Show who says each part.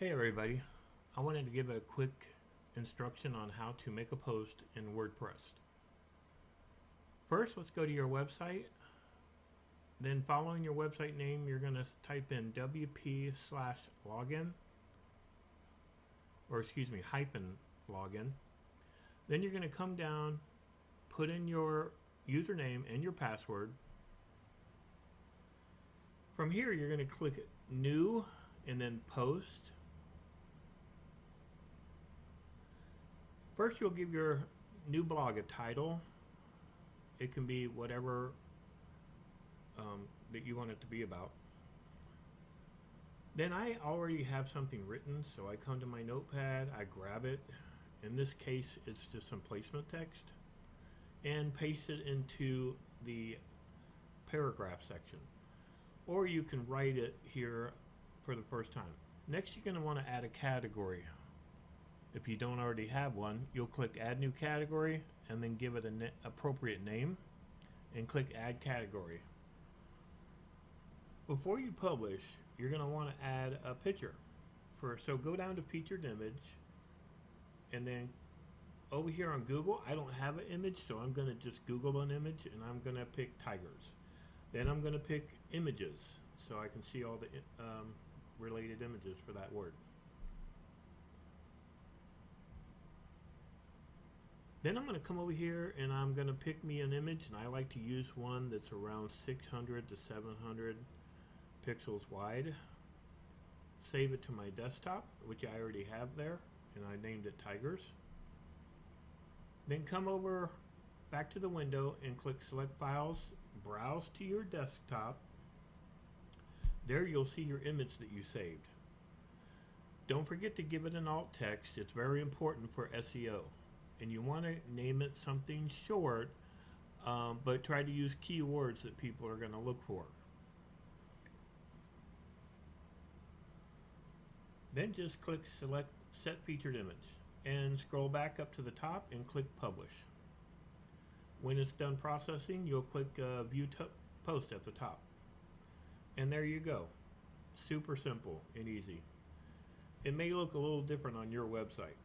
Speaker 1: Hey everybody, I wanted to give a quick instruction on how to make a post in WordPress. First, let's go to your website. Then following your website name, you're going to type in wp/login, or excuse me, -login. Then you're going to come down, put in your username and your password. From here, you're going to click New and then Post. First, you'll give your new blog a title. It can be whatever that you want it to be about. Then I already have something written, so I come to my notepad, I grab it. In this case, it's just some placement text, and paste it into the paragraph section. Or you can write it here for the first time. Next, you're going to want to add a category. If you don't already have one, you'll click Add New Category and then give it an appropriate name and click Add Category. Before you publish, you're going to want to add a picture. So go down to Featured Image, and then over here on Google, I don't have an image, so I'm going to just Google an image, and I'm going to pick tigers. Then I'm going to pick images, so I can see all the related images for that word. Then I'm going to come over here and I'm going to pick me an image, and I like to use one that's around 600 to 700 pixels wide. Save it to my desktop, which I already have there, and I named it Tigers. Then come over back to the window and click Select Files, browse to your desktop. There you'll see your image that you saved. Don't forget to give it an alt text. It's very important for SEO. And you want to name it something short, but try to use keywords that people are going to look for. Then just click Select Set Featured Image and scroll back up to the top and click Publish. When it's done processing, you'll click View Post at the top. And there you go. Super simple and easy. It may look a little different on your website.